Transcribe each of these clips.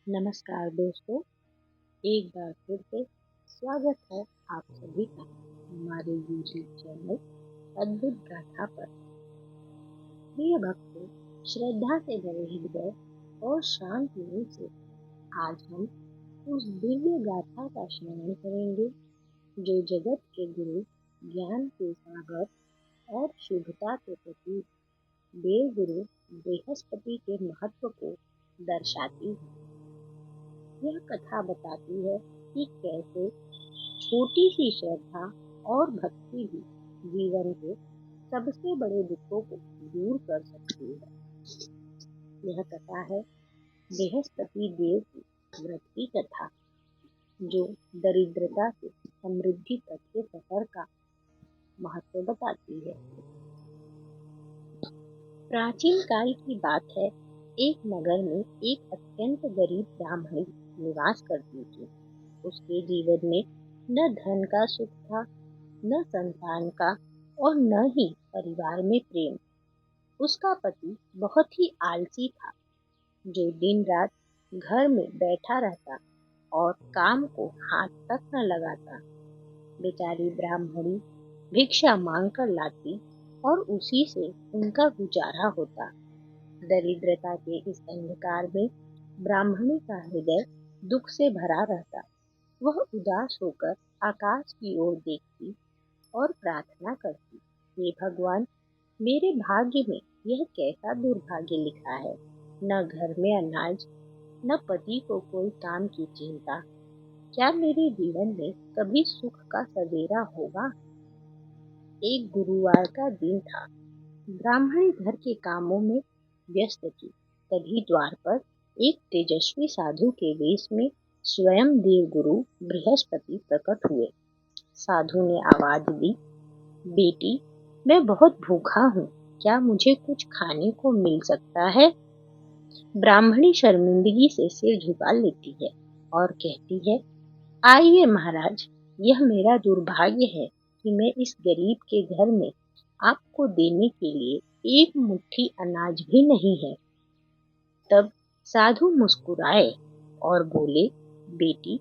नमस्कार दोस्तों, एक बार फिर से स्वागत है आप सभी का हमारे यूट्यूब चैनल अद्भुत गाथा पर। प्रिय भक्तों, श्रद्धा से भरे हृदय और शांत मन से आज हम उस दिव्य गाथा का श्रवण करेंगे जो जगत के गुरु, ज्ञान के सागर और शुभता के प्रतीक देव गुरु बृहस्पति के महत्व को दर्शाती है। यह कथा बताती है कि कैसे छोटी सी श्रद्धा और भक्ति भी जीवन के सबसे बड़े दुखों को दूर कर सकती है। यह कथा है बृहस्पति देव की व्रत की कथा, जो दरिद्रता से समृद्धि तक के सफर का महत्व बताती है। प्राचीन काल की बात है। एक नगर में एक अत्यंत गरीब ब्राह्मणी निवास करती थी। उसके जीवन में न धन का सुख था, न संतान का, और न ही परिवार में प्रेम। उसका पति बहुत ही आलसी था, जो दिन रात घर में बैठा रहता और काम को हाथ तक न लगाता। बेचारी ब्राह्मणी भिक्षा मांग कर लाती और उसी से उनका गुजारा होता। दरिद्रता के इस अंधकार में ब्राह्मणी का हृदय दुख से भरा रहता। वह उदास होकर आकाश की ओर देखती और प्रार्थना करती, हे भगवान, मेरे भाग्य में यह कैसा दुर्भाग्य लिखा है। न घर में अनाज, न पति को कोई काम की चिंता। क्या मेरे जीवन में कभी सुख का सवेरा होगा? एक गुरुवार का दिन था। ब्राह्मणी घर के कामों में व्यस्त थी। तभी द्वार पर एक तेजस्वी साधु के वेश में स्वयं देव गुरु बृहस्पति प्रकट हुए। साधु ने आवाज दी, बेटी, मैं बहुत भूखा हूँ, क्या मुझे कुछ खाने को मिल सकता है? ब्राह्मणी शर्मिंदगी से सिर झुका लेती है और कहती है, आइए महाराज, यह मेरा दुर्भाग्य है कि मैं इस गरीब के घर में आपको देने के लिए एक मुट्ठी अनाज भी नहीं है। तब साधु मुस्कुराए और बोले, बेटी,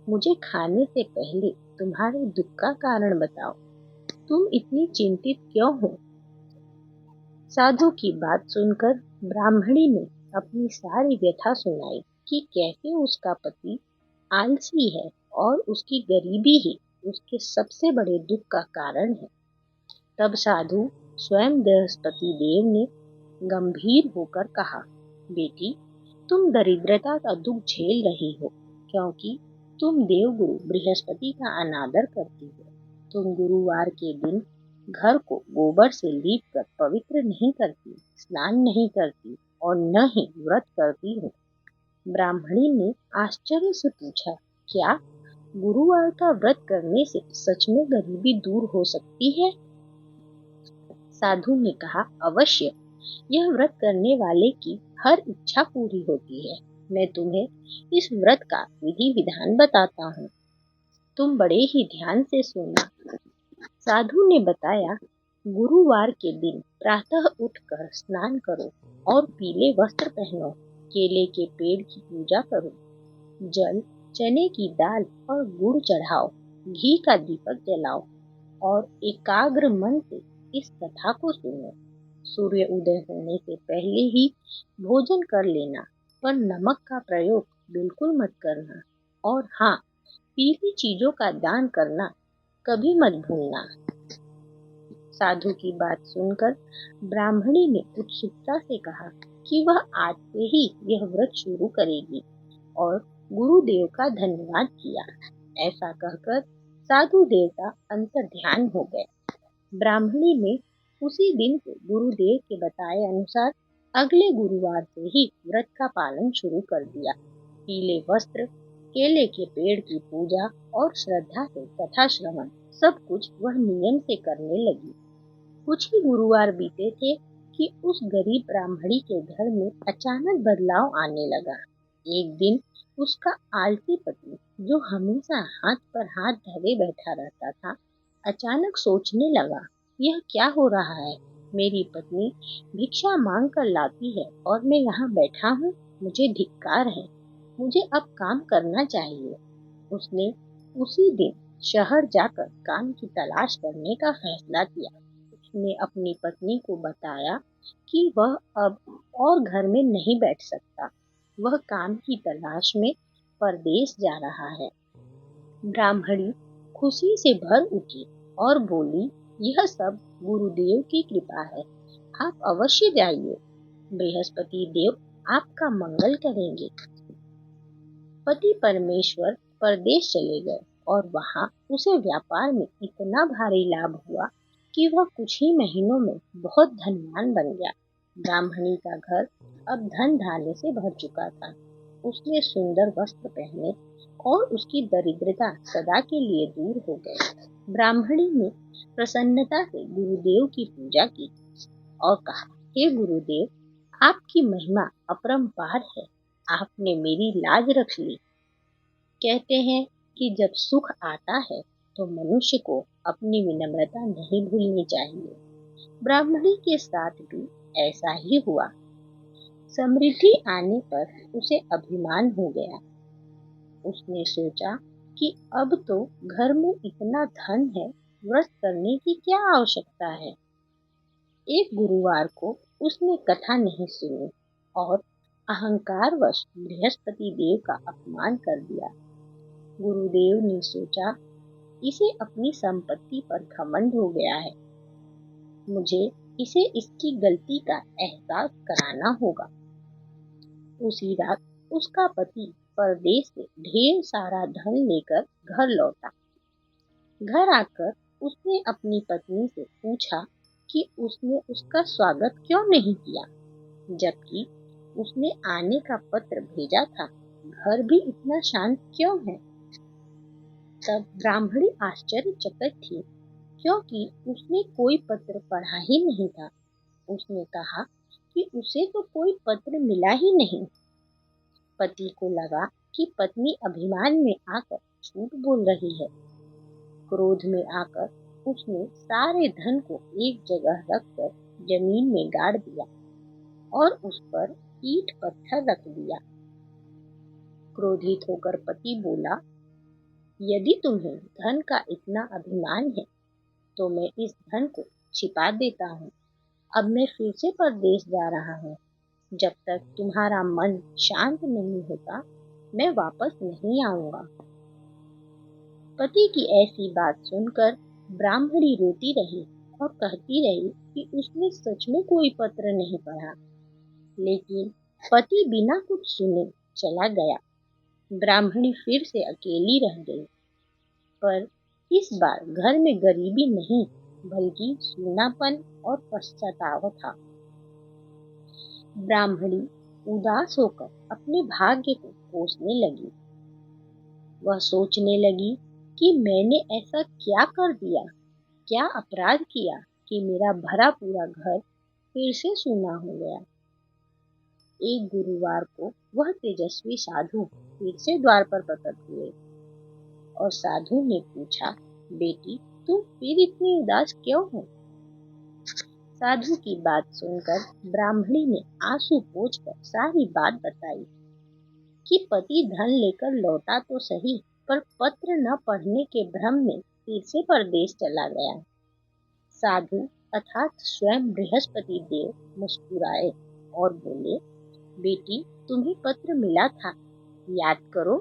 मुझे खाने से पहले तुम्हारे दुख का कारण बताओ। तुम इतनी चिंतित क्यों हो? साधु की बात सुनकर ब्राह्मणी ने अपनी सारी व्यथा सुनाई कि कैसे उसका पति आलसी है और उसकी गरीबी ही उसके सबसे बड़े दुख का कारण है। तब साधु स्वयं बृहस्पति देव ने गंभीर होकर कहा, बेटी, तुम दरिद्रता का दुख झेल रही हो क्योंकि तुम देवगुरु बृहस्पति का अनादर करती हो। तुम गुरुवार के दिन घर को गोबर से लीप कर पवित्र नहीं करती, स्नान नहीं करती और न ही व्रत करती हो। ब्राह्मणी ने आश्चर्य से पूछा, क्या गुरुवार का व्रत करने से सच में गरीबी दूर हो सकती है? साधु ने कहा, अवश्य, यह व्रत करने वाले की हर इच्छा पूरी होती है। मैं तुम्हें इस व्रत का विधि विधान बताता हूँ, तुम बड़े ही ध्यान से सुनना। साधु ने बताया, गुरुवार के दिन प्रातः उठकर स्नान करो और पीले वस्त्र पहनो, केले के पेड़ की पूजा करो, जल, चने की दाल और गुड़ चढ़ाओ, घी का दीपक जलाओ और एकाग्र मन से इस कथा को सुनो। सूर्य उदय होने से पहले ही भोजन कर लेना, पर नमक का प्रयोग बिल्कुल मत करना। और हाँ, पीली चीजों का दान करना कभी मत भूलना। साधु की बात सुनकर ब्राह्मणी ने उत्सुकता से कहा कि वह आज से ही यह व्रत शुरू करेगी और गुरुदेव का धन्यवाद किया। ऐसा कहकर साधु देवता अंतर्ध्यान हो गए। ब्राह्मणी ने उसी दिन से गुरुदेव के बताए अनुसार अगले गुरुवार से ही व्रत का पालन शुरू कर दिया। पीले वस्त्र, केले के पेड़ की पूजा और श्रद्धा से कथा श्रवण सब कुछ वह नियम से करने लगी। कुछ ही गुरुवार बीते थे कि उस गरीब ब्राह्मणी के घर में अचानक बदलाव आने लगा। एक दिन उसका आलसी पति, जो हमेशा हाथ पर हाथ धरे बैठा रहता था, अचानक सोचने लगा, यह क्या हो रहा है? मेरी पत्नी भिक्षा मांग कर लाती है और मैं यहाँ बैठा हूँ, मुझे धिक्कार है। मुझे अब काम करना चाहिए। उसने उसी दिन शहर जाकर काम की तलाश करने का फैसला किया। उसने अपनी पत्नी को बताया कि वह अब और घर में नहीं बैठ सकता। वह काम की तलाश में परदेश जा रहा है। ब्राह्मणी खुशी से भर उठी और बोली, यह सब गुरुदेव की कृपा है। आप अवश्य जाइए। बृहस्पति देव आपका मंगल करेंगे। पति परमेश्वर परदेश चले गए और वहां उसे व्यापार में इतना भारी लाभ हुआ कि वह कुछ ही महीनों में बहुत धनवान बन गया। ब्राह्मणी का घर अब धन धान्य से भर चुका था। उसने सुंदर वस्त्र पहने और उसकी दरिद्रता सदा के लिए दूर हो गई। ब्राह्मणी ने प्रसन्नता से गुरुदेव की पूजा की और कहा, हे गुरुदेव, आपकी महिमा अपरंपार है। आपने मेरी लाज रख ली। कहते हैं कि जब सुख आता है तो मनुष्य को अपनी विनम्रता नहीं भूलनी चाहिए। ब्राह्मणी के साथ भी ऐसा ही हुआ। समृद्धि आने पर उसे अभिमान हो गया। उसने सोचा कि अब तो घर में इतना धन है, व्रत करने की क्या आवश्यकता है। एक गुरुवार को उसने कथा नहीं सुनी और अहंकारवश बृहस्पति देव का अपमान कर दिया। गुरुदेव ने सोचा, इसे अपनी संपत्ति पर घमंड हो गया है। मुझे इसे इसकी गलती का एहसास कराना होगा। उसी रात उसका पति परदेश से ढेर सारा धन लेकर घर लौटा। घर आकर उसने अपनी पत्नी से पूछा कि उसने उसका स्वागत क्यों नहीं किया, जबकि उसने आने का पत्र भेजा था। घर भी इतना शांत क्यों है। तब ब्राह्मणी आश्चर्यचकित थी, क्योंकि उसने कोई पत्र पढ़ा ही नहीं था। उसने कहा कि उसे तो कोई पत्र मिला ही नहीं। पति को लगा कि पत्नी अभिमान में आकर झूठ बोल रही है। क्रोध में आकर उसने सारे धन को एक जगह रखकर जमीन में गाड़ दिया और उस पर ईंट पत्थर रख दिया। क्रोधित होकर पति बोला, यदि तुम्हें धन का इतना अभिमान है तो मैं इस धन को छिपा देता हूँ। अब मैं फिर से परदेश जा रहा हूँ। जब तक तुम्हारा मन शांत नहीं होता मैं वापस नहीं आऊंगा। पति की ऐसी बात सुनकर ब्राह्मणी रोती रही और कहती रही कि उसने सच में कोई पत्र नहीं पढ़ा। लेकिन पति बिना कुछ सुने चला गया। ब्राह्मणी फिर से अकेली रह गई। पर इस बार घर में गरीबी नहीं बल्कि सूनापन और पश्चाताप था। ब्राह्मणी उदास होकर अपने भाग्य को कोसने लगी। वह सोचने लगी कि मैंने ऐसा क्या कर दिया, क्या अपराध किया कि मेरा भरा पूरा घर फिर से सूना हो गया। एक गुरुवार को वह तेजस्वी साधु फिर से द्वार पर प्रकट हुए और साधु ने पूछा, बेटी तुम फिर इतनी उदास क्यों हो। साधु की बात सुनकर ब्राह्मणी ने आंसू पोंछकर सारी बात बताई कि पति धन लेकर लौटा तो सही, पर पत्र न पढ़ने के भ्रम में फिर से परदेश चला गया। साधु अर्थात स्वयं बृहस्पति देव मुस्कुराए और बोले, बेटी तुम्हें पत्र मिला था, याद करो।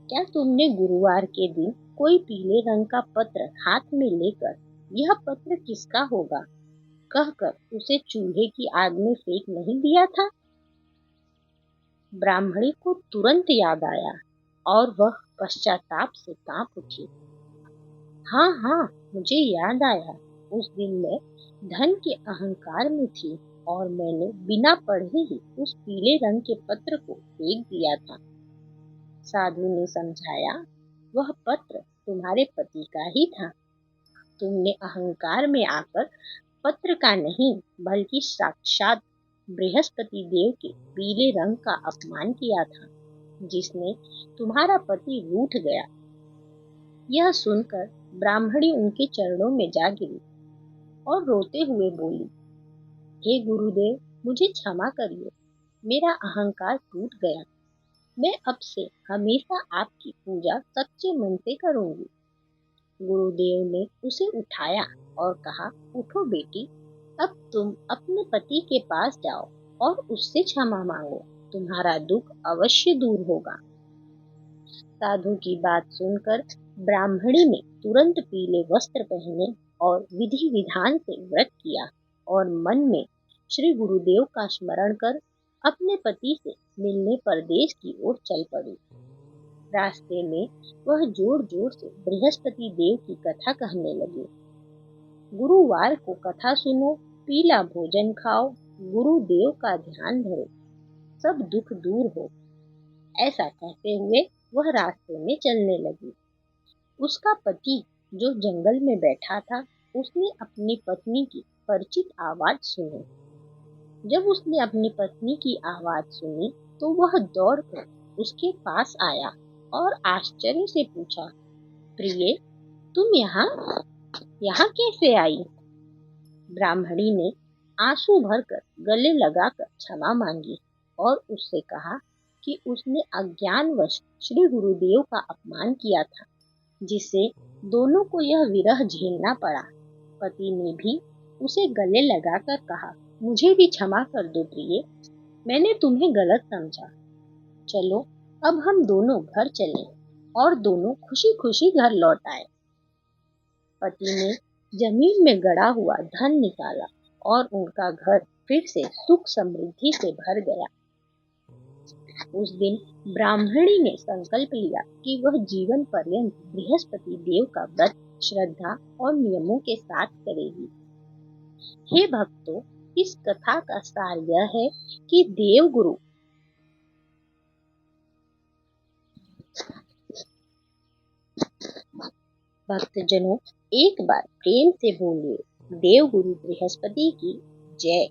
क्या तुमने गुरुवार के दिन कोई पीले रंग का पत्र हाथ में लेकर यह पत्र किसका होगा कहकर उसे चूल्हे की आग में फेंक नहीं दिया था। ब्राह्मणी को तुरंत याद आया और वह पश्चाताप से कांप उठी। हाँ हाँ, मुझे याद आया। उस दिन मैं धन के अहंकार में थी और मैंने बिना पढ़े ही उस पीले रंग के पत्र को फेंक दिया था। साधु ने समझाया, वह पत्र तुम्हारे पति का ही था। तुमने अहंकार में आकर पत्र का नहीं बल्कि साक्षात बृहस्पति देव के पीले रंग का अपमान किया था, जिसने तुम्हारा पति रूठ गया। यह सुनकर ब्राह्मणी उनके चरणों में जा गिरी और रोते हुए बोली, हे गुरुदेव, मुझे क्षमा करिए। मेरा अहंकार टूट गया। मैं अब से हमेशा आपकी पूजा सच्चे मन से करूंगी। गुरुदेव ने उसे उठाया और कहा, उठो बेटी, अब तुम अपने पति के पास जाओ और उससे क्षमा मांगो। तुम्हारा दुख अवश्य दूर होगा। साधु की बात सुनकर ब्राह्मणी ने तुरंत पीले वस्त्र पहने और विधि विधान से व्रत किया और मन में श्री गुरुदेव का स्मरण कर अपने पति से मिलने परदेश की ओर चल पड़ी। रास्ते में वह जोर जोर से बृहस्पति देव की कथा कहने लगी। गुरुवार को कथा सुनो, पीला भोजन खाओ, गुरुदेव का ध्यान धरो, सब दुख दूर हो। ऐसा कहते हुए वह रास्ते में चलने लगी। उसका पति जो जंगल में बैठा था, उसने अपनी पत्नी की परिचित आवाज सुनी। जब उसने अपनी पत्नी की आवाज सुनी तो वह दौड़कर उसके पास आया और आश्चर्य से पूछा, प्रिय, तुम यहाँ यहाँ कैसे आई? ब्राह्मणी ने आंसू भरकर गले लगाकर क्षमा मांगी और उससे कहा कि उसने अज्ञानवश श्री गुरुदेव का अपमान किया था, जिससे दोनों को यह विरह झेलना पड़ा। पति ने भी उसे गले लगाकर कहा, मुझे भी क्षमा कर दो प्रिय, मैंने तुम्हें गलत समझा। चलो अब हम दोनों घर चलें और दोनों खुशी खुशी घर लौट आए। पति ने जमीन में गड़ा हुआ धन निकाला और उनका घर फिर से सुख समृद्धि से भर गया। उस दिन ब्राह्मणी ने संकल्प लिया कि वह जीवन पर्यंत बृहस्पति देव का व्रत श्रद्धा और नियमों के साथ करेगी। हे भक्तों, इस कथा का सार यह है कि देव गुरु भक्तजनों एक बार प्रेम से बोलिए, देव गुरु बृहस्पति की जय।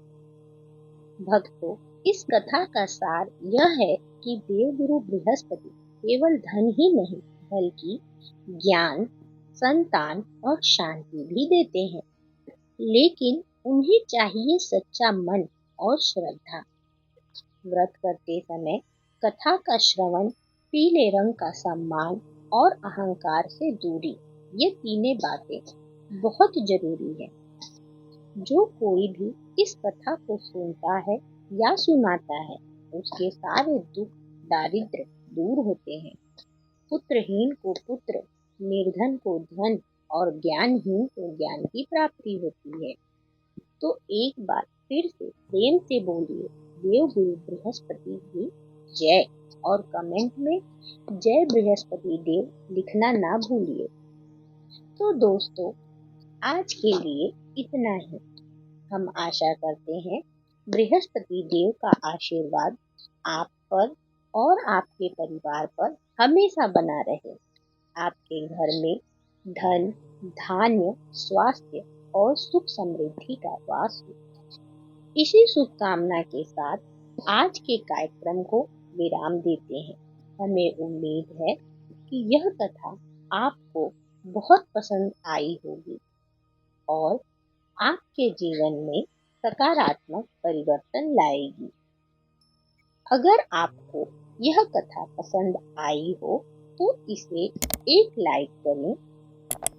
भक्तों, इस कथा का सार यह है कि देव गुरु बृहस्पति केवल धन ही नहीं बल्कि ज्ञान, संतान और शांति भी देते हैं, लेकिन उन्हें चाहिए सच्चा मन और श्रद्धा। व्रत करते समय कथा का श्रवण, पीले रंग का सम्मान और अहंकार से दूरी, ये तीनों बातें बहुत जरूरी है। जो कोई भी इस कथा को सुनता है या सुनाता है, उसके सारे दुख दारिद्र्य दूर होते हैं। पुत्रहीन को पुत्र, निर्धन को धन और ज्ञानहीन को ज्ञान की प्राप्ति होती है। तो एक बार फिर से प्रेम से बोलिए, देव गुरु बृहस्पति की जय और कमेंट में जय बृहस्पति देव लिखना ना भूलिए। तो दोस्तों, आज के लिए इतना ही। हम आशा करते हैं बृहस्पति देव का आशीर्वाद आप पर और आपके परिवार पर हमेशा बना रहे। आपके घर में धन, धान्य, स्वास्थ्य और सुख समृद्धि का वास हो। इसी शुभकामना के साथ आज के कार्यक्रम को विराम देते हैं। हमें उम्मीद है कि यह कथा आपको बहुत पसंद आई होगी और आपके जीवन में सकारात्मक परिवर्तन लाएगी। अगर आपको यह कथा पसंद आई हो तो इसे एक लाइक करें,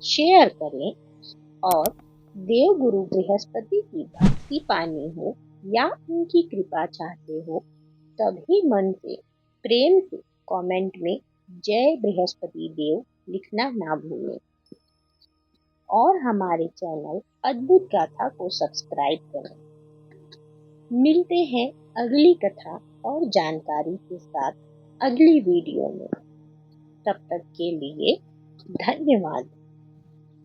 शेयर करें और देव गुरु बृहस्पति की भक्ति पानी हो या उनकी कृपा चाहते हो, तभी मन से प्रेम से कमेंट में जय बृहस्पति देव लिखना ना भूलें और हमारे चैनल अद्भुत गाथा को सब्सक्राइब करें। मिलते हैं अगली कथा और जानकारी के साथ अगली वीडियो में। तब तक के लिए धन्यवाद।